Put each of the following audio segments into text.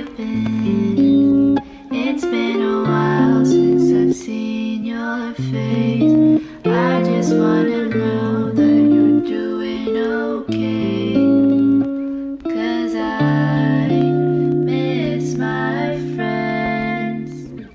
have been. It's been a while since I've seen your face. I just wanna know that you're doing okay. 'Cause I miss my friends.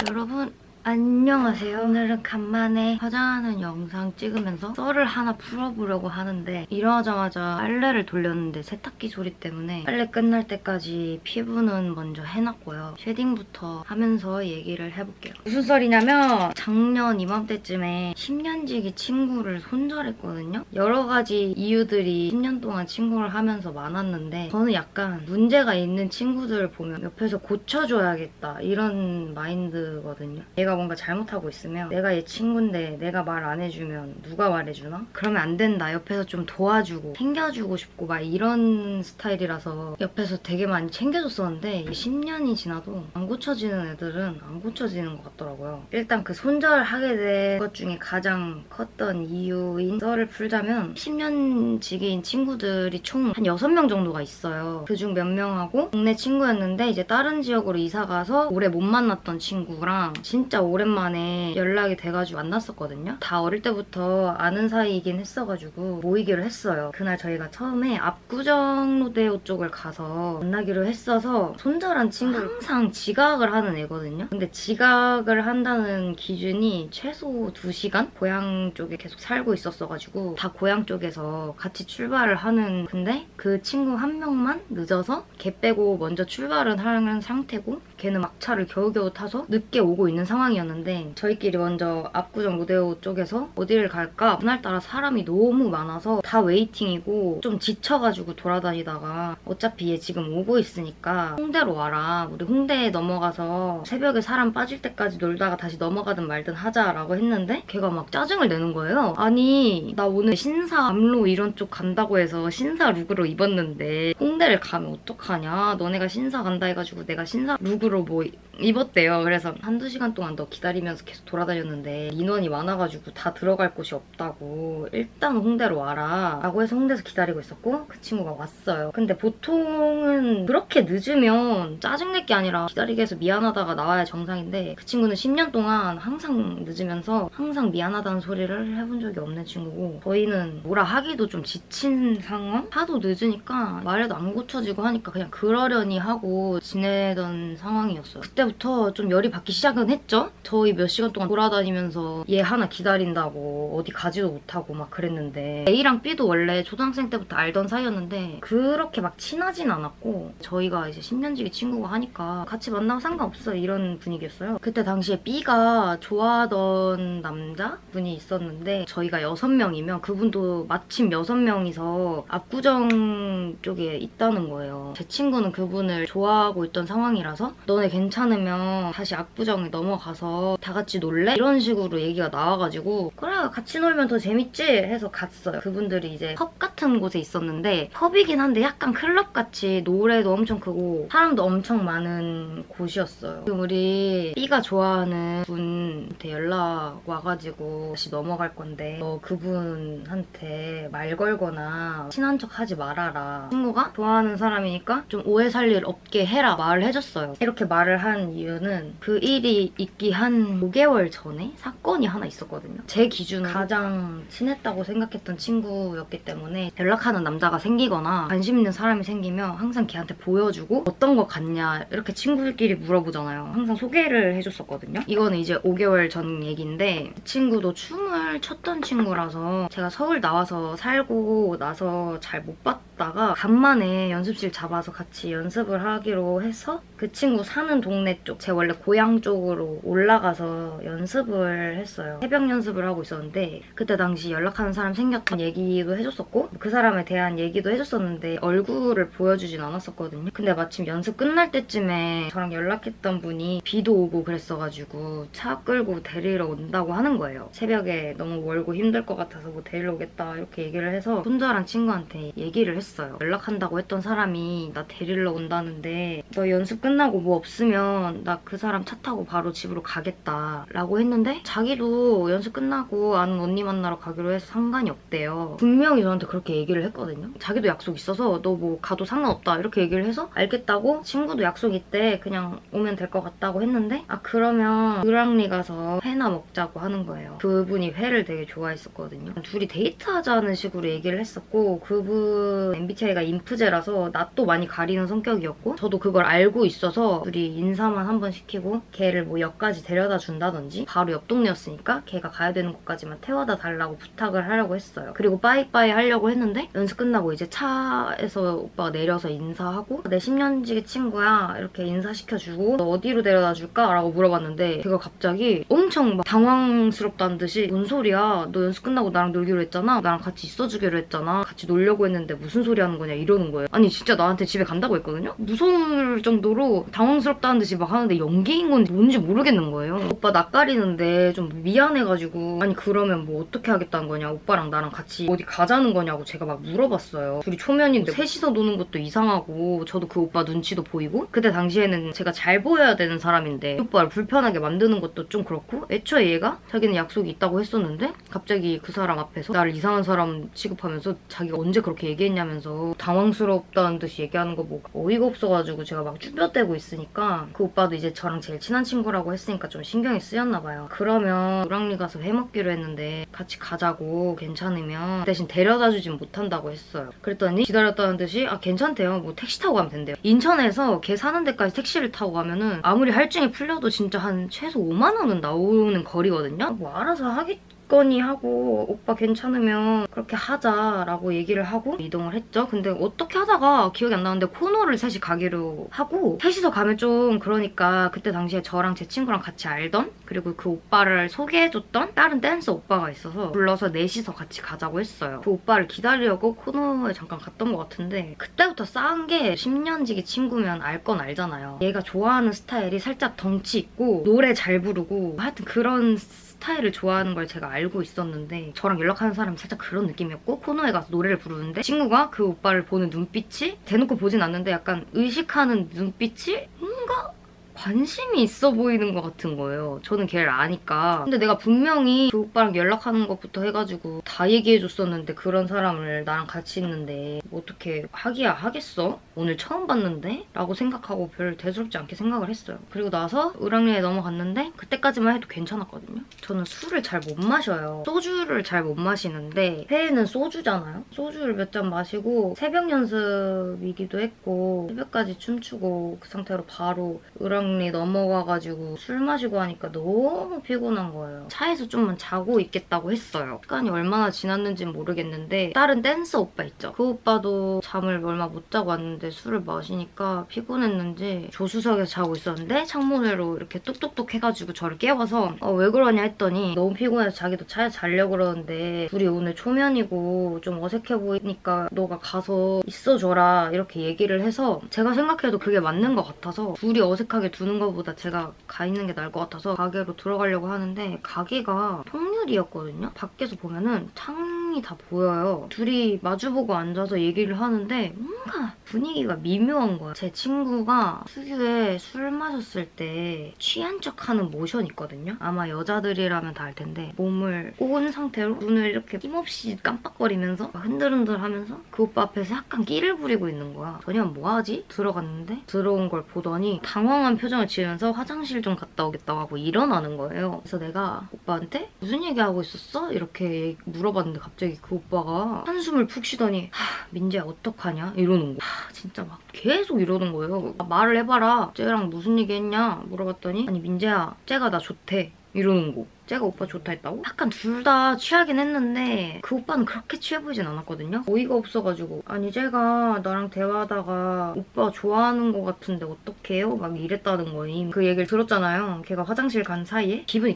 여러분 안녕하세요. 오늘은 간만에 화장하는 영상 찍으면서 썰을 하나 풀어보려고 하는데 일어나자마자 빨래를 돌렸는데 세탁기 소리 때문에 빨래 끝날 때까지 피부는 먼저 해놨고요. 쉐딩부터 하면서 얘기를 해볼게요. 무슨 썰이냐면 작년 이맘때쯤에 10년지기 친구를 손절했거든요. 여러 가지 이유들이 10년 동안 친구를 하면서 많았는데 저는 약간 문제가 있는 친구들을 보면 옆에서 고쳐줘야겠다 이런 마인드거든요. 얘가 뭔가 잘못하고 있으면 내가 얘 친구인데 내가 말 안 해주면 누가 말해주나? 그러면 안 된다. 옆에서 좀 도와주고 챙겨주고 싶고 막 이런 스타일이라서 옆에서 되게 많이 챙겨줬었는데 10년이 지나도 안 고쳐지는 애들은 안 고쳐지는 것 같더라고요. 일단 그 손절하게 된 것 중에 가장 컸던 이유인 썰을 풀자면 10년 지기인 친구들이 총 한 6명 정도가 있어요. 그중 몇 명하고 동네 친구였는데 이제 다른 지역으로 이사가서 오래 못 만났던 친구랑 진짜 오랜만에 연락이 돼가지고 만났었거든요. 다 어릴 때부터 아는 사이이긴 했어가지고 모이기로 했어요. 그날 저희가 처음에 압구정 로데오 쪽을 가서 만나기로 했어서 손절한 친구를 항상 지각을 하는 애거든요. 근데 지각을 한다는 기준이 최소 2시간? 고향 쪽에 계속 살고 있었어가지고 다 고향 쪽에서 같이 출발을 하는 근데 그 친구 한 명만 늦어서 걔 빼고 먼저 출발은 하는 상태고 걔는 막차를 겨우겨우 타서 늦게 오고 있는 상황이었는데 저희끼리 먼저 압구정 로데오 쪽에서 어디를 갈까? 그날따라 사람이 너무 많아서 다 웨이팅이고 좀 지쳐가지고 돌아다니다가 어차피 얘 지금 오고 있으니까 홍대로 와라. 우리 홍대에 넘어가서 새벽에 사람 빠질 때까지 놀다가 다시 넘어가든 말든 하자라고 했는데 걔가 막 짜증을 내는 거예요. 아니 나 오늘 신사 압로 이런 쪽 간다고 해서 신사 룩으로 입었는데 홍대를 가면 어떡하냐. 너네가 신사 간다 해가지고 내가 신사 룩으로 뭐 입었대요. 그래서 한두 시간 동안 너 기다리면서 계속 돌아다녔는데 인원이 많아가지고 다 들어갈 곳이 없다고 일단 홍대로 와라 라고 해서 홍대에서 기다리고 있었고 그 친구가 왔어요. 근데 보통은 그렇게 늦으면 짜증낼 게 아니라 기다리게 해서 미안하다가 나와야 정상인데 그 친구는 10년 동안 항상 늦으면서 항상 미안하다는 소리를 해본 적이 없는 친구고 저희는 뭐라 하기도 좀 지친 상황? 하도 늦으니까 말해도 안 고쳐지고 하니까 그냥 그러려니 하고 지내던 상황이었어요. 그때부터 좀 열이 받기 시작은 했죠. 저희 몇 시간 동안 돌아다니면서 얘 하나 기다린다고 어디 가지도 못하고 막 그랬는데 A랑 B도 원래 초등학생 때부터 알던 사이였는데 그렇게 막 친하진 않았고 저희가 이제 10년지기 친구가 하니까 같이 만나고 상관없어 이런 분위기였어요. 그때 당시에 B가 좋아하던 남자분이 있었는데 저희가 6명이면 그분도 마침 6명이서 압구정 쪽에 있다는 거예요. 제 친구는 그분을 좋아하고 있던 상황이라서 너네 괜찮으면 다시 압구정에 넘어가서 다 같이 놀래? 이런 식으로 얘기가 나와가지고 그래 같이 놀면 더 재밌지? 해서 갔어요. 그분들이 이제 펍 같은 곳에 있었는데 펍이긴 한데 약간 클럽같이 노래도 엄청 크고 사람도 엄청 많은 곳이었어요. 지금 우리 B가 좋아하는 분한테 연락 와가지고 다시 넘어갈 건데 너 그분한테 말 걸거나 친한 척 하지 말아라. 친구가 좋아하는 사람이니까 좀 오해 살 일 없게 해라 말을 해줬어요. 이렇게 말을 한 이유는 그 일이 있기 한 5개월 전에 사건이 하나 있었거든요. 제 기준으로 가장 친했다고 생각했던 친구였기 때문에 연락하는 남자가 생기거나 관심 있는 사람이 생기면 항상 걔한테 보여주고 어떤 거 같냐 이렇게 친구들끼리 물어보잖아요. 항상 소개를 해줬었거든요. 이거는 이제 5개월 전 얘기인데 그 친구도 춤을 췄던 친구라서 제가 서울 나와서 살고 나서 잘 못 봤다가 간만에 연습실 잡아서 같이 연습을 하기로 해서 그 친구 사는 동네 쪽, 제 원래 고향 쪽으로 올라가서 연습을 했어요. 새벽 연습을 하고 있었는데 그때 당시 연락하는 사람 생겼던 얘기도 해줬었고 그 사람에 대한 얘기도 해줬었는데 얼굴을 보여주진 않았었거든요. 근데 마침 연습 끝날 때쯤에 저랑 연락했던 분이 비도 오고 그랬어가지고 차 끌고 데리러 온다고 하는 거예요. 새벽에 너무 멀고 힘들 것 같아서 뭐 데리러 오겠다 이렇게 얘기를 해서 손절한 친구한테 얘기를 했어요. 연락한다고 했던 사람이 나 데리러 온다는데 너 연습 끝 끝나고 뭐 없으면 나 그 사람 차 타고 바로 집으로 가겠다라고 했는데 자기도 연습 끝나고 아는 언니 만나러 가기로 해서 상관이 없대요. 분명히 저한테 그렇게 얘기를 했거든요. 자기도 약속 있어서 너 뭐 가도 상관없다 이렇게 얘기를 해서 알겠다고 친구도 약속 있대 그냥 오면 될 것 같다고 했는데 아 그러면 을왕리 가서 회나 먹자고 하는 거예요. 그분이 회를 되게 좋아했었거든요. 둘이 데이트하자는 식으로 얘기를 했었고 그분 MBTI가 인프제라서 낯도 많이 가리는 성격이었고 저도 그걸 알고 있어서 둘이 인사만 한번 시키고 걔를 뭐 역까지 데려다 준다든지 바로 옆 동네였으니까 걔가 가야 되는 곳까지만 태워다 달라고 부탁을 하려고 했어요. 그리고 빠이빠이 하려고 했는데 연습 끝나고 이제 차에서 오빠가 내려서 인사하고 내 10년지기 친구야 이렇게 인사시켜주고 너 어디로 데려다 줄까? 라고 물어봤는데 걔가 갑자기 엄청 막 당황스럽다는 듯이 뭔 소리야 너 연습 끝나고 나랑 놀기로 했잖아 나랑 같이 있어주기로 했잖아 같이 놀려고 했는데 무슨 소리 하는 거냐 이러는 거예요. 아니 진짜 나한테 집에 간다고 했거든요? 무서울 정도로 당황스럽다는 듯이 막 하는데 연기인 건지 뭔지 모르겠는 거예요. 오빠 낯가리는데 좀 미안해가지고 아니 그러면 뭐 어떻게 하겠다는 거냐 오빠랑 나랑 같이 어디 가자는 거냐고 제가 막 물어봤어요. 둘이 초면인데 셋이서 노는 것도 이상하고 저도 그 오빠 눈치도 보이고 그때 당시에는 제가 잘 보여야 되는 사람인데 오빠를 불편하게 만드는 것도 좀 그렇고 애초에 얘가 자기는 약속이 있다고 했었는데 갑자기 그 사람 앞에서 나를 이상한 사람 취급하면서 자기가 언제 그렇게 얘기했냐면서 당황스럽다는 듯이 얘기하는 거 보고 어이가 없어가지고 제가 막 쭈뼛대고 있으니까 그 오빠도 이제 저랑 제일 친한 친구라고 했으니까 좀 신경이 쓰였나 봐요. 그러면 을왕리 가서 회 먹기로 했는데 같이 가자고 괜찮으면 대신 데려다 주진 못한다고 했어요. 그랬더니 기다렸다는 듯이 아 괜찮대요. 뭐 택시 타고 가면 된대요. 인천에서 걔 사는 데까지 택시를 타고 가면은 아무리 할증이 풀려도 진짜 한 최소 5만 원은 나오는 거리거든요. 뭐 알아서 하겠거니 하고 오빠 괜찮으면 그렇게 하자라고 얘기를 하고 이동을 했죠. 근데 어떻게 하다가 기억이 안 나는데 코너를 셋이 가기로 하고 셋이서 가면 좀 그러니까 그때 당시에 저랑 제 친구랑 같이 알던 그리고 그 오빠를 소개해줬던 다른 댄서 오빠가 있어서 불러서 넷이서 같이 가자고 했어요. 그 오빠를 기다리려고 코너에 잠깐 갔던 것 같은데 그때부터 싸운 게 10년지기 친구면 알 건 알잖아요. 얘가 좋아하는 스타일이 살짝 덩치 있고 노래 잘 부르고 하여튼 그런 스타일을 좋아하는 걸 제가 알고 있었는데 저랑 연락하는 사람이 살짝 그런 느낌이었고 코너에 가서 노래를 부르는데 친구가 그 오빠를 보는 눈빛이 대놓고 보진 않는데 약간 의식하는 눈빛이 뭔가 관심이 있어 보이는 것 같은 거예요. 저는 걔를 아니까. 근데 내가 분명히 그 오빠랑 연락하는 것부터 해가지고 다 얘기해줬었는데 그런 사람을 나랑 같이 있는데 뭐 어떻게 하기야 하겠어? 오늘 처음 봤는데? 라고 생각하고 별 대수롭지 않게 생각을 했어요. 그리고 나서 을왕리에 넘어갔는데 그때까지만 해도 괜찮았거든요. 저는 술을 잘 못 마셔요. 소주를 잘 못 마시는데 회에는 소주잖아요? 소주를 몇 잔 마시고 새벽 연습이기도 했고 새벽까지 춤추고 그 상태로 바로 을왕리 넘어가가지고 술 마시고 하니까 너무 피곤한 거예요. 차에서 좀만 자고 있겠다고 했어요. 시간이 얼마나 지났는지는 모르겠는데 다른 댄서 오빠 있죠? 그 오빠도 잠을 얼마 못 자고 왔는데 술을 마시니까 피곤했는지 조수석에서 자고 있었는데 창문으로 이렇게 뚝뚝뚝 해가지고 저를 깨워서 왜 그러냐 했더니 너무 피곤해서 자기도 차에서 자려고 그러는데 둘이 오늘 초면이고 좀 어색해 보이니까 너가 가서 있어줘라 이렇게 얘기를 해서 제가 생각해도 그게 맞는 것 같아서 둘이 어색하게 두는 것보다 제가 가 있는 게 나을 것 같아서 가게로 들어가려고 하는데 가게가 통유리였거든요. 밖에서 보면은 창이 다 보여요. 둘이 마주보고 앉아서 얘기를 하는데 뭔가 분위기가 미묘한 거야. 제 친구가 특유의 술 마셨을 때 취한 척하는 모션 있거든요. 아마 여자들이라면 다 알 텐데 몸을 꼬은 상태로 눈을 이렇게 힘없이 깜빡거리면서 흔들흔들 하면서 그 오빠 앞에서 약간 끼를 부리고 있는 거야. 전혀 뭐하지? 들어갔는데 들어온 걸 보더니 당황한 표정을 지으면서 화장실 좀 갔다 오겠다고 하고 일어나는 거예요. 그래서 내가 오빠한테 무슨 얘기하고 있었어? 이렇게 물어봤는데 갑자기 그 오빠가 한숨을 푹 쉬더니 민재야 어떡하냐? 이러는 거야. 진짜 막 계속 이러는 거예요. 말을 해봐라. 쟤랑 무슨 얘기했냐? 물어봤더니 아니 민재야 쟤가 나 좋대. 이러는 거. 쟤가 오빠 좋다 했다고? 약간 둘 다 취하긴 했는데 그 오빠는 그렇게 취해 보이진 않았거든요? 어이가 없어가지고 아니 쟤가 나랑 대화하다가 오빠 좋아하는 거 같은데 어떡해요? 막 이랬다는 거임. 그 얘기를 들었잖아요. 걔가 화장실 간 사이에 기분이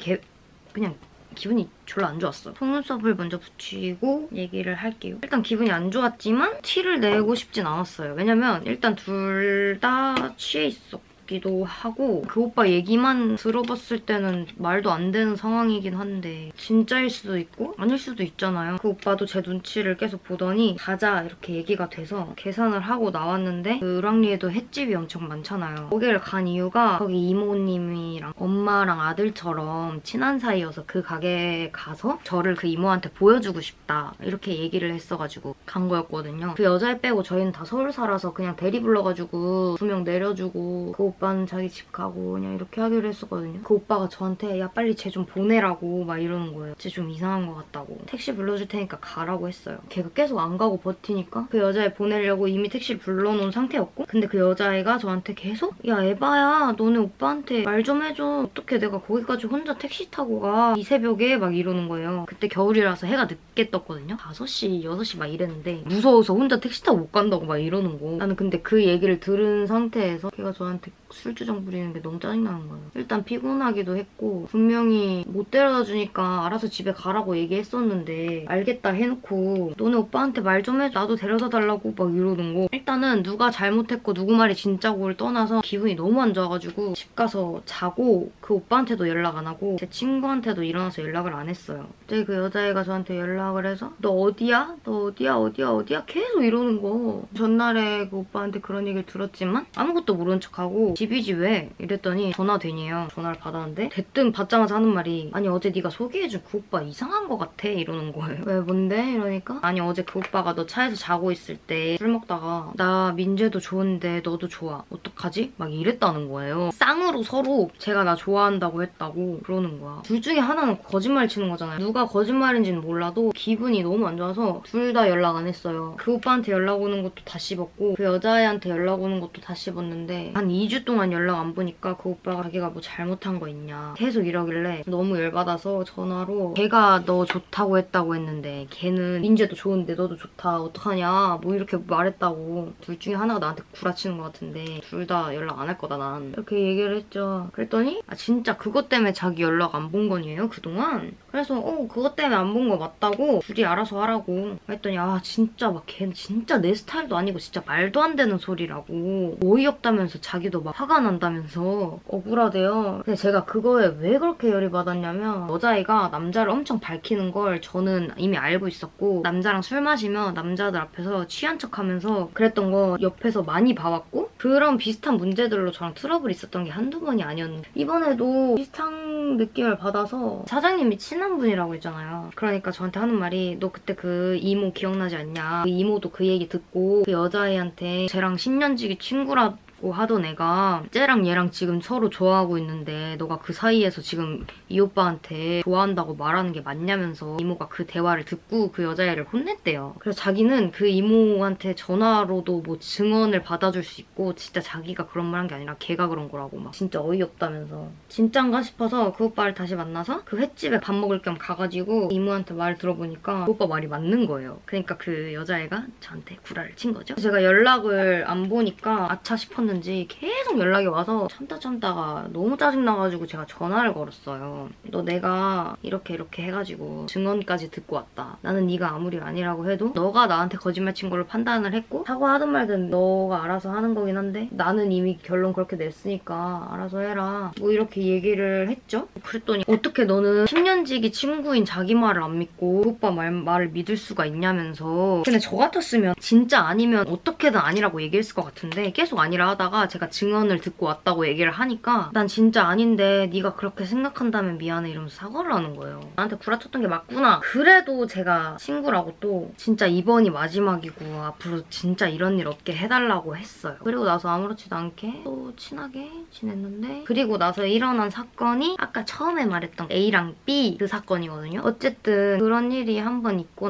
그냥 기분이 별로 안 좋았어. 속눈썹을 먼저 붙이고 얘기를 할게요. 일단 기분이 안 좋았지만 티를 내고 싶진 않았어요. 왜냐면 일단 둘 다 취해 있었고 싶기도 하고 그 오빠 얘기만 들어봤을 때는 말도 안 되는 상황이긴 한데 진짜일 수도 있고 아닐 수도 있잖아요. 그 오빠도 제 눈치를 계속 보더니 가자 이렇게 얘기가 돼서 계산을 하고 나왔는데 그 을왕리에도 횟집이 엄청 많잖아요. 거기를 간 이유가 거기 이모님이랑 엄마랑 아들처럼 친한 사이여서 그 가게에 가서 저를 그 이모한테 보여주고 싶다 이렇게 얘기를 했어가지고 간 거였거든요. 그 여자애 빼고 저희는 다 서울 살아서 그냥 대리 불러가지고 2명 내려주고 그 오빠는 자기 집 가고 그냥 이렇게 하기로 했었거든요. 그 오빠가 저한테 야 빨리 쟤 좀 보내라고 막 이러는 거예요. 쟤 좀 이상한 것 같다고. 택시 불러줄 테니까 가라고 했어요. 걔가 계속 안 가고 버티니까 그 여자애 보내려고 이미 택시를 불러놓은 상태였고 근데 그 여자애가 저한테 계속 야 에바야 너네 오빠한테 말 좀 해줘. 어떻게 내가 거기까지 혼자 택시 타고 가. 이 새벽에 막 이러는 거예요. 그때 겨울이라서 해가 늦게 떴거든요. 5시, 6시 막 이랬는데 무서워서 혼자 택시 타고 못 간다고 막 이러는 거. 나는 근데 그 얘기를 들은 상태에서 걔가 저한테 술주정 부리는 게 너무 짜증나는 거예요. 일단 피곤하기도 했고 분명히 못 데려다 주니까 알아서 집에 가라고 얘기했었는데 알겠다 해놓고 너네 오빠한테 말 좀 해줘. 나도 데려다 달라고 막 이러는 거. 일단은 누가 잘못했고 누구 말이 진짜고를 떠나서 기분이 너무 안 좋아가지고 집 가서 자고 그 오빠한테도 연락 안 하고 제 친구한테도 일어나서 연락을 안 했어요. 갑자기 그 여자애가 저한테 연락을 해서 너 어디야? 너 어디야? 어디야? 계속 이러는 거. 전날에 그 오빠한테 그런 얘기를 들었지만 아무것도 모른 척하고 집이지 왜? 이랬더니 전화 되니에요. 전화를 받았는데 대뜸 받자마자 하는 말이 아니 어제 네가 소개해준 그 오빠 이상한 거 같아 이러는 거예요. 왜 뭔데? 이러니까 아니 어제 그 오빠가 너 차에서 자고 있을 때 술 먹다가 나 민재도 좋은데 너도 좋아. 어떡하지? 막 이랬다는 거예요. 쌍으로 서로 제가 나 좋아한다고 했다고 그러는 거야. 둘 중에 하나는 거짓말 치는 거잖아요. 누가 거짓말인지는 몰라도 기분이 너무 안 좋아서 둘 다 연락 안 했어요. 그 오빠한테 연락 오는 것도 다 씹었고 그 여자애한테 연락 오는 것도 다 씹었는데 한 2주 동안 연락 안 보니까 그 오빠가 자기가 뭐 잘못한 거 있냐 계속 이러길래 너무 열받아서 전화로 걔가 너 좋다고 했다고 했는데 걔는 민재도 좋은데 너도 좋다 어떡하냐 뭐 이렇게 말했다고. 둘 중에 하나가 나한테 구라치는 것 같은데 둘 다 연락 안 할 거다 난 이렇게 얘기를 했죠. 그랬더니 아 진짜 그것 때문에 자기 연락 안 본 거니에요 그동안? 그래서 그것 때문에 안 본 거 맞다고 둘이 알아서 하라고 했더니 아 진짜 막 걔는 진짜 내 스타일도 아니고 진짜 말도 안 되는 소리라고 어이없다면서 자기도 막 화가 난다면서 억울하대요. 근데 제가 그거에 왜 그렇게 열이 받았냐면 여자애가 남자를 엄청 밝히는 걸 저는 이미 알고 있었고 남자랑 술 마시면 남자들 앞에서 취한 척하면서 그랬던 거 옆에서 많이 봐왔고 그런 비슷한 문제들로 저랑 트러블이 있었던 게 한두 번이 아니었는데 이번에도 비슷한 느낌을 받아서 사장님이 친한 분이라고 했잖아요. 그러니까 저한테 하는 말이 너 그때 그 이모 기억나지 않냐. 그 이모도 그 얘기 듣고 그 여자애한테 쟤랑 10년지기 친구라 하던 애가 쟤랑 얘랑 지금 서로 좋아하고 있는데 너가 그 사이에서 지금 이 오빠한테 좋아한다고 말하는 게 맞냐면서 이모가 그 대화를 듣고 그 여자애를 혼냈대요. 그래서 자기는 그 이모한테 전화로도 뭐 증언을 받아줄 수 있고 진짜 자기가 그런 말 한 게 아니라 걔가 그런 거라고 막 진짜 어이없다면서 진짠가 싶어서 그 오빠를 다시 만나서 그 횟집에 밥 먹을 겸 가가지고 이모한테 말을 들어보니까 그 오빠 말이 맞는 거예요. 그러니까 그 여자애가 저한테 구라를 친 거죠. 제가 연락을 안 보니까 아차 싶었는데 계속 연락이 와서 참다가 너무 짜증나가지고 제가 전화를 걸었어요. 너 내가 이렇게 해가지고 증언까지 듣고 왔다. 나는 네가 아무리 아니라고 해도 너가 나한테 거짓말 친 걸로 판단을 했고 사과하든 말든 너가 알아서 하는 거긴 한데 나는 이미 결론 그렇게 냈으니까 알아서 해라. 뭐 이렇게 얘기를 했죠. 그랬더니 어떻게 너는 10년지기 친구인 자기 말을 안 믿고 그 오빠 말을 믿을 수가 있냐면서. 근데 저 같았으면 진짜 아니면 어떻게든 아니라고 얘기했을 것 같은데 계속 아니라 하다가 제가 증언을 듣고 왔다고 얘기를 하니까 난 진짜 아닌데 네가 그렇게 생각한다면 미안해 이러면서 사과를 하는 거예요. 나한테 구라쳤던 게 맞구나. 그래도 제가 친구라고 또 진짜 이번이 마지막이고 앞으로 진짜 이런 일 없게 해달라고 했어요. 그리고 나서 아무렇지도 않게 또 친하게 지냈는데 그리고 나서 일어난 사건이 아까 처음에 말했던 A랑 B 그 사건이거든요. 어쨌든 그런 일이 한 번 있고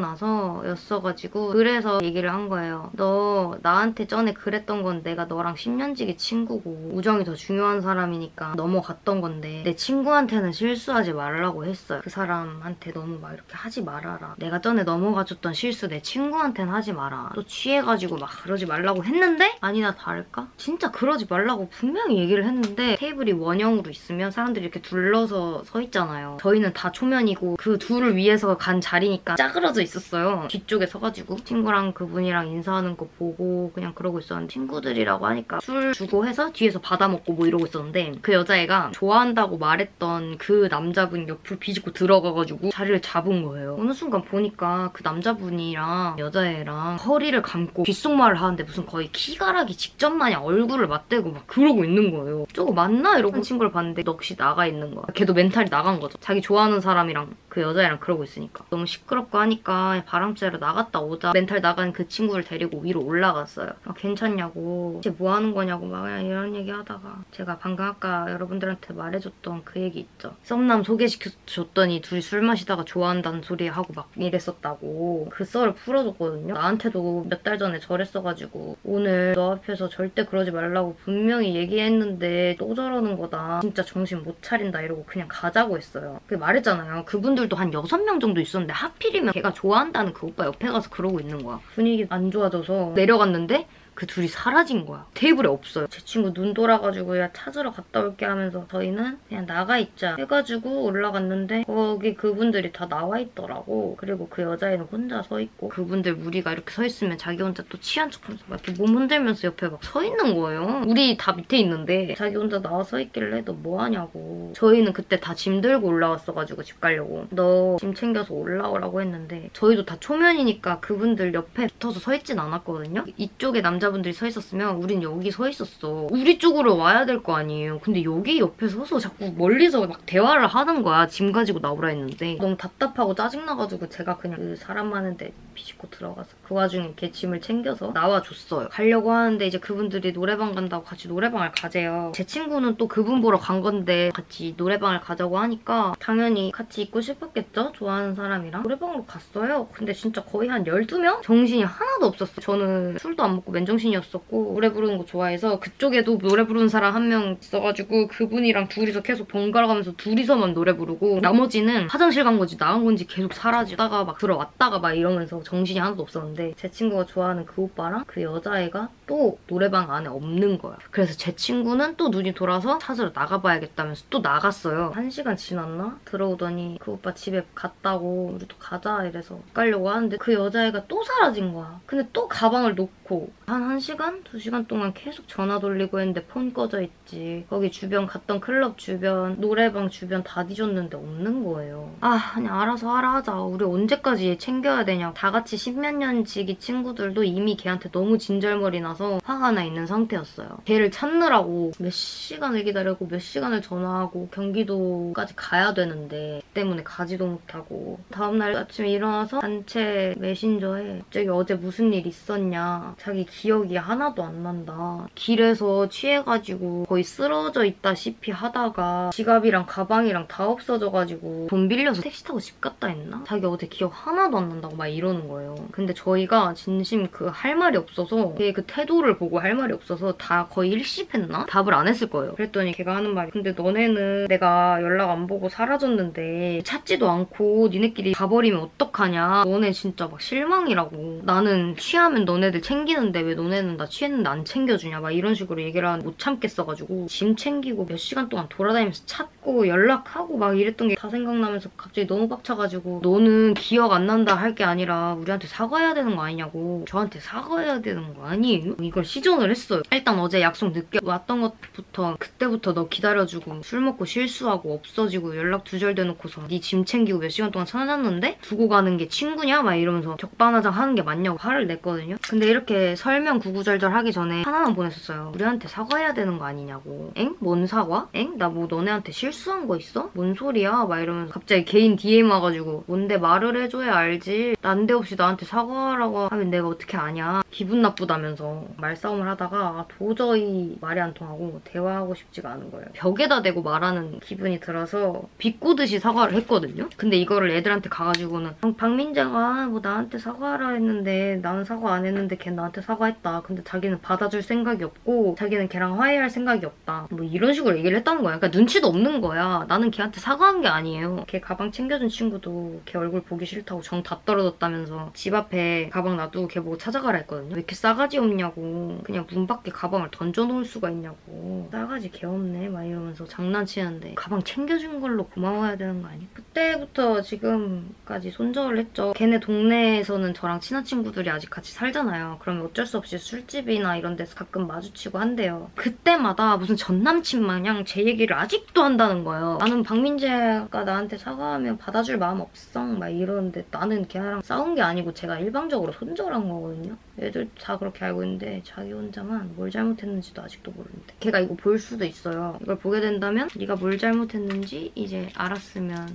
나서였어가지고 그래서 얘기를 한 거예요. 너 나한테 전에 그랬던 건 내가 너랑 10년지기 친구고 우정이 더 중요한 사람이니까 넘어갔던 건데 내 친구한테는 실수하지 말라고 했어요. 그 사람한테 너무 막 이렇게 하지 말아라. 내가 전에 넘어가줬던 실수 내 친구한테는 하지 마라. 또 취해가지고 막 그러지 말라고 했는데 아니나 다를까? 진짜 그러지 말라고 분명히 얘기를 했는데 테이블이 원형으로 있으면 사람들이 이렇게 둘러서 서 있잖아요. 저희는 다 초면이고 그 둘을 위해서 간 자리니까 짜그러져 있었어요. 뒤쪽에 서가지고 친구랑 그분이랑 인사하는 거 보고 그냥 그러고 있었는데 친구들이라고 하니까 술 주고 해서 뒤에서 받아먹고 뭐 이러고 있었는데 그 여자애가 좋아한다고 말했던 그 남자분 옆을 비집고 들어가가지고 자리를 잡은 거예요. 어느 순간 보니까 그 남자분이랑 여자애랑 허리를 감고 귓속말을 하는데 무슨 거의 키가락이 직접 마냥 얼굴을 맞대고 막 그러고 있는 거예요. 저거 맞나? 이러고 친구를 봤는데 넋이 나가 있는 거야. 걔도 멘탈이 나간 거죠. 자기 좋아하는 사람이랑 그 여자애랑 그러고 있으니까. 너무 시끄럽고 하니까 바람 쐬러 나갔다 오자 멘탈 나간 그 친구를 데리고 위로 올라갔어요. 괜찮냐고, 이제 뭐 하는 거냐고 막 그냥 이런 얘기 하다가 제가 방금 아까 여러분들한테 말해줬던 그 얘기 있죠. 썸남 소개시켜줬더니 둘이 술 마시다가 좋아한다는 소리 하고 막 이랬었다고. 그 썰을 풀어줬거든요. 나한테도 몇 달 전에 저랬어가지고 오늘 너 앞에서 절대 그러지 말라고 분명히 얘기했는데 또 저러는 거다. 진짜 정신 못 차린다 이러고 그냥 가자고 했어요. 그 말했잖아요. 그분들도 한 6명 정도 있었는데 하필이면 걔가 좋아한다는 그 오빠 옆에 가서 그러고 있는 거야. 분위기 안 좋아져서 내려갔는데 그 둘이 사라진 거야. 테이블에 없어요. 제 친구 눈 돌아가지고 야 찾으러 갔다 올게 하면서 저희는 그냥 나가 있자 해가지고 올라갔는데 거기 그분들이 다 나와 있더라고. 그리고 그 여자애는 혼자 서 있고 그분들 우리가 이렇게 서 있으면 자기 혼자 또 취한 척하면서 막 이렇게 몸 흔들면서 옆에 막 서 있는 거예요. 우리 다 밑에 있는데 자기 혼자 나와 서 있길래 너 뭐 하냐고. 저희는 그때 다 짐 들고 올라왔어가지고 집 가려고 너 짐 챙겨서 올라오라고 했는데 저희도 다 초면이니까 그분들 옆에 붙어서 서 있진 않았거든요. 이쪽에 남자분들이 서 있었으면 우린 여기 서 있었어. 우리 쪽으로 와야 될 거 아니에요. 근데 여기 옆에 서서 자꾸 멀리서 막 대화를 하는 거야. 짐 가지고 나오라 했는데 너무 답답하고 짜증나가지고 제가 그냥 그 사람 많은데 비집고 들어가서 그 와중에 걔 짐을 챙겨서 나와줬어요. 가려고 하는데 이제 그분들이 노래방 간다고 같이 노래방을 가재요. 제 친구는 또 그분 보러 간 건데 같이 노래방을 가자고 하니까 당연히 같이 있고 싶었겠죠? 좋아하는 사람이랑. 노래방으로 갔어요. 근데 진짜 거의 한 12명? 정신이 하나도 없었어요. 저는 술도 안 먹고 맨정신이었었고 노래 부르는 거 좋아해서 그쪽에도 노래 부르는 사람 한 명 있어가지고 그분이랑 둘이서 계속 번갈아 가면서 둘이서만 노래 부르고 나머지는 화장실 간 건지 나간 건지 계속 사라지다가 막 들어왔다가 막 이러면서 정신이 하나도 없었는데 제 친구가 좋아하는 그 오빠랑 그 여자애가 또 노래방 안에 없는 거야. 그래서 제 친구는 또 눈이 돌아서 찾으러 나가봐야겠다면서 또 나갔어요. 1시간 지났나? 들어오더니 그 오빠 집에 갔다고 우리도 가자 이래서 가려고 하는데 그 여자애가 또 사라진 거야. 근데 또 가방을 놓고 한 1시간? 2시간 동안 계속 전화 돌리고 했는데 폰 꺼져 있지. 거기 주변 갔던 클럽 주변, 노래방 주변 다 뒤졌는데 없는 거예요. 아 그냥 알아서 하라 하자. 우리 언제까지 얘 챙겨야 되냐고. 다 같이 10몇 년 지기 친구들도 이미 걔한테 너무 진절머리 나서 화가 나 있는 상태였어요. 걔를 찾느라고 몇 시간을 기다리고 몇 시간을 전화하고 경기도까지 가야 되는데 그 때문에 가지도 못하고 다음날 아침에 일어나서 단체 메신저에 갑자기 어제 무슨 일 있었냐. 자기 기억이 하나도 안 난다. 길에서 취해가지고 거의 쓰러져 있다시피 하다가 지갑이랑 가방이랑 다 없어져가지고 돈 빌려서 택시 타고 집 갔다 했나? 자기 어제 기억 하나도 안 난다고 막 이러는 거예요. 근데 저희가 진심 그 할 말이 없어서 걔 그 태도를 보고 할 말이 없어서 다 거의 일십했나? 답을 안 했을 거예요. 그랬더니 걔가 하는 말이 근데 너네는 내가 연락 안 보고 사라졌는데 찾지도 않고 니네끼리 가버리면 어떡하냐. 너네 진짜 막 실망이라고. 나는 취하면 너네들 챙기는데 왜 너네는 나 취했는데 안 챙겨주냐 막 이런 식으로 얘기를 하는데 못 참겠어가지고 짐 챙기고 몇 시간 동안 돌아다니면서 찾고 연락하고 막 이랬던 게 다 생각나면서 갑자기 너무 빡쳐가지고 너는 기억 안 난다 할 게 아니라 우리한테 사과해야 되는 거 아니냐고. 저한테 사과해야 되는 거 아니에요? 이걸 시전을 했어요. 일단 어제 약속 늦게 왔던 것부터 그때부터 너 기다려주고 술 먹고 실수하고 없어지고 연락 두절대놓고서 네 짐 챙기고 몇 시간 동안 찾았는데 두고 가는 게 친구냐? 막 이러면서 적반하장 하는 게 맞냐고 화를 냈거든요. 근데 이렇게 설명 구구절절 하기 전에 하나만 보냈었어요. 우리한테 사과해야 되는 거 아니냐고. 엥? 뭔 사과? 엥? 나 뭐 너네한테 실수한 거 있어? 뭔 소리야? 막 이러면서 갑자기 개인 DM 와가지고 뭔데 말을 해줘야 알지. 난데없이 나한테 사과하라고 하면 내가 어떻게 아냐. 기분 나쁘다면서 말싸움을 하다가 도저히 말이 안 통하고 대화하고 싶지가 않은 거예요. 벽에다 대고 말하는 기분이 들어서 비꼬듯이 사과를 했거든요. 근데 이거를 애들한테 가가지고는 박민재가 뭐 나한테 사과하라 했는데 나는 사과 안 했는데 걔 나한테 사과했다. 근데 자기는 받아줄 생각이 없고 자기는 걔랑 화해할 생각이 없다. 뭐 이런 식으로 얘기를 했다는 거야. 그러니까 눈치도 없는 거야. 나는 걔한테 사과한 게 아니에요. 걔 가방 챙겨준 친구도 걔 얼굴 보기 싫다고 정 다 떨어졌다면서 집 앞에 가방 놔두고 걔 보고 찾아가라 했거든요. 왜 이렇게 싸가지 없냐고. 그냥 문 밖에 가방을 던져놓을 수가 있냐고. 싸가지 개 없네 막 이러면서 장난치는데 가방 챙겨준 걸로 고마워해야 되는 거 아니야? 그때부터 지금까지 손절을 했죠. 걔네 동네에서는 저랑 친한 친구들이 아직 같이 살잖아요. 그러면 가면 어쩔 수 없이 술집이나 이런 데서 가끔 마주치고 한대요. 그때마다 무슨 전남친 마냥 제 얘기를 아직도 한다는 거예요. 나는 박민재가 나한테 사과하면 받아줄 마음 없어 막 이러는데 나는 걔랑 싸운 게 아니고 제가 일방적으로 손절한 거거든요. 애들 다 그렇게 알고 있는데 자기 혼자만 뭘 잘못했는지도 아직도 모르는데 걔가 이거 볼 수도 있어요. 이걸 보게 된다면 네가 뭘 잘못했는지 이제 알았으면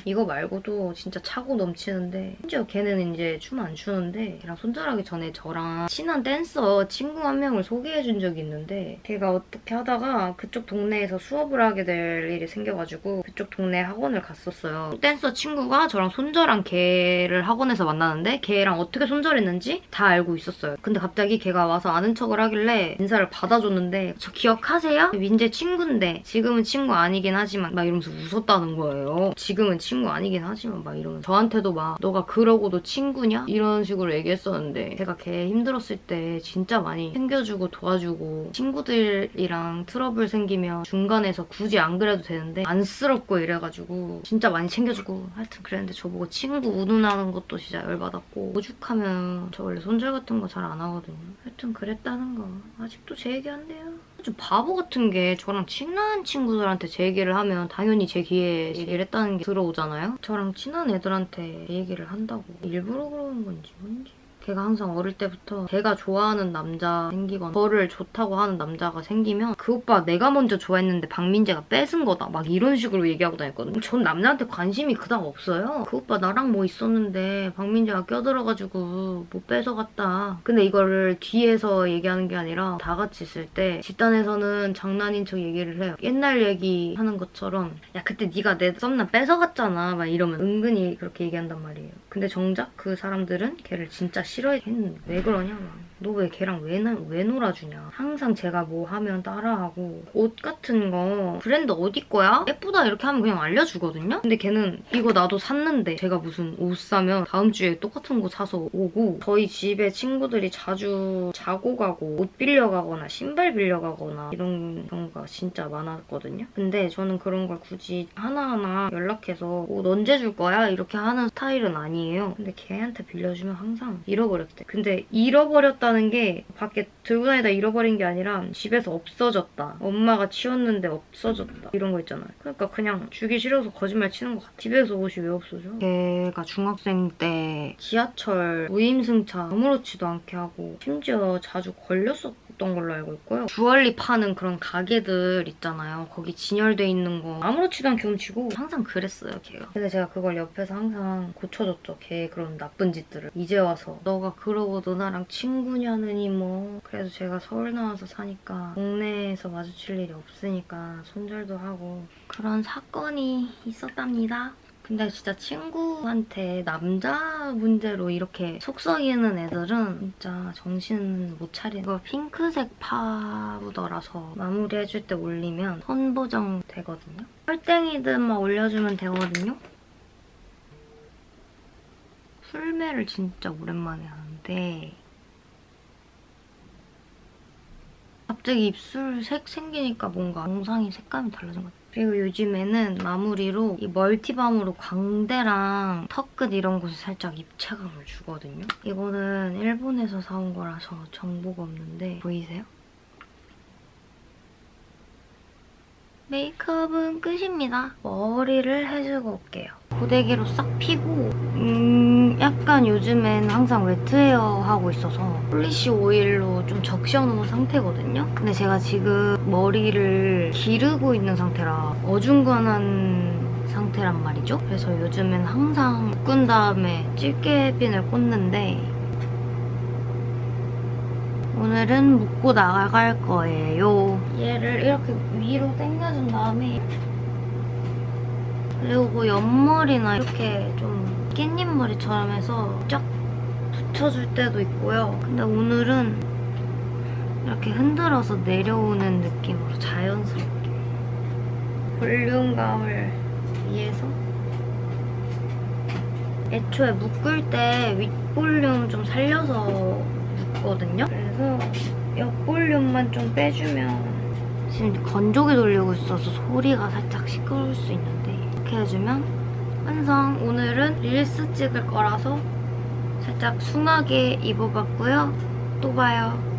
이거 말고도 진짜 차고 넘치는데 심지어 걔는 이제 춤 안 추는데 걔랑 손절하기 전에 저랑 친한 댄서 친구 한 명을 소개해준 적이 있는데 걔가 어떻게 하다가 그쪽 동네에서 수업을 하게 될 일이 생겨가지고 그쪽 동네 학원을 갔었어요. 댄서 친구가 저랑 손절한 걔를 학원에서 만나는데 걔랑 어떻게 손절했는지 다 알고 있었어요. 근데 갑자기 걔가 와서 아는 척을 하길래 인사를 받아줬는데 저 기억하세요? 민재 친구인데 지금은 친구 아니긴 하지만 막 이러면서 웃었다는 거예요. 지금은 친구 아니긴 하지만 막 이러면서 저한테도 막 너가 그러고도 친구냐? 이런 식으로 얘기했었는데 제가 걔 힘들었을 때 진짜 많이 챙겨주고 도와주고 친구들이랑 트러블 생기면 중간에서 굳이 안 그래도 되는데 안쓰럽고 이래가지고 진짜 많이 챙겨주고 하여튼 그랬는데 저보고 친구 운운하는 것도 진짜 열받았고 오죽하면 저 원래 손절 같은 거 잘 안 하거든요. 하여튼 그랬다는 거 아직도 제 얘기한대요. 좀 바보 같은 게 저랑 친한 친구들한테 제 얘기를 하면 당연히 제 귀에 얘기를 했다는 게 들어오잖아요? 저랑 친한 애들한테 제 얘기를 한다고 일부러 그러는 건지 뭔지. 걔가 항상 어릴 때부터 걔가 좋아하는 남자 생기거나 저를 좋다고 하는 남자가 생기면 그 오빠 내가 먼저 좋아했는데 박민재가 뺏은 거다 막 이런 식으로 얘기하고 다녔거든요. 전 남자한테 관심이 그닥 없어요. 그 오빠 나랑 뭐 있었는데 박민재가 껴들어가지고 못 뺏어갔다. 근데 이거를 뒤에서 얘기하는 게 아니라 다 같이 있을 때 뒷단에서는 장난인 척 얘기를 해요. 옛날 얘기하는 것처럼 야 그때 네가 내 썸남 뺏어갔잖아 막 이러면 은근히 그렇게 얘기한단 말이에요. 근데 정작 그 사람들은 걔를 진짜 싫어했는데 왜 그러냐 막. 너 왜 걔랑 왜 놀아주냐. 항상 제가 뭐 하면 따라하고 옷 같은 거 브랜드 어디 거야? 예쁘다 이렇게 하면 그냥 알려주거든요? 근데 걔는 이거 나도 샀는데 제가 무슨 옷 사면 다음 주에 똑같은 거 사서 오고 저희 집에 친구들이 자주 자고 가고 옷 빌려가거나 신발 빌려가거나 이런 경우가 진짜 많았거든요? 근데 저는 그런 걸 굳이 하나하나 연락해서 옷 언제 줄 거야? 이렇게 하는 스타일은 아니에요. 근데 걔한테 빌려주면 항상 잃어버렸대. 근데 잃어버렸다는 게 밖에 들고 다니다 잃어버린 게 아니라 집에서 없어졌다. 엄마가 치웠는데 없어졌다. 이런 거 있잖아요. 그러니까 그냥 주기 싫어서 거짓말 치는 것 같아. 집에서 옷이 왜 없어져? 걔가 중학생 때 지하철 무임승차 아무렇지도 않게 하고 심지어 자주 걸렸었던 걸로 알고 있고요. 주얼리 파는 그런 가게들 있잖아요. 거기 진열돼 있는 거 아무렇지도 않게 훔치고 항상 그랬어요, 걔가. 근데 제가 그걸 옆에서 항상 고쳐줬죠. 걔 그런 나쁜 짓들을. 이제 와서 너가 그러고 누나랑 친구냐느니 뭐. 그래서 제가 서울 나와서 사니까 동네에서 마주칠 일이 없으니까 손절도 하고 그런 사건이 있었답니다. 근데 진짜 친구한테 남자 문제로 이렇게 속 썩이는 애들은 진짜 정신 못 차리는. 이거 핑크색 파우더라서 마무리해줄 때 올리면 선보정 되거든요. 펄땡이들만 올려주면 되거든요. 풀메를 진짜 오랜만에 하는데 갑자기 입술 색 생기니까 뭔가 영상이 색감이 달라진 것 같아요. 그리고 요즘에는 마무리로 이 멀티밤으로 광대랑 턱끝 이런 곳에 살짝 입체감을 주거든요. 이거는 일본에서 사온 거라서 정보가 없는데 보이세요? 메이크업은 끝입니다. 머리를 해주고 올게요. 고데기로 싹 피고 약간 요즘엔 항상 웨트헤어 하고 있어서 폴리시 오일로 좀 적셔놓은 상태거든요. 근데 제가 지금 머리를 기르고 있는 상태라 어중간한 상태란 말이죠. 그래서 요즘엔 항상 묶은 다음에 집게핀을 꽂는데 오늘은 묶고 나갈 거예요. 얘를 이렇게 위로 당겨준 다음에 그리고 옆머리나 이렇게 좀 깻잎 머리처럼 해서 쫙 붙여줄 때도 있고요. 근데 오늘은 이렇게 흔들어서 내려오는 느낌으로 자연스럽게 볼륨감을 위해서 애초에 묶을 때 윗볼륨 좀 살려서 묶거든요. 그래서 옆볼륨만 좀 빼주면 지금 건조기 돌리고 있어서 소리가 살짝 시끄러울 수 있는데 이렇게 해주면 완성! 오늘은 릴스 찍을 거라서 살짝 숭하게 입어봤고요. 또 봐요.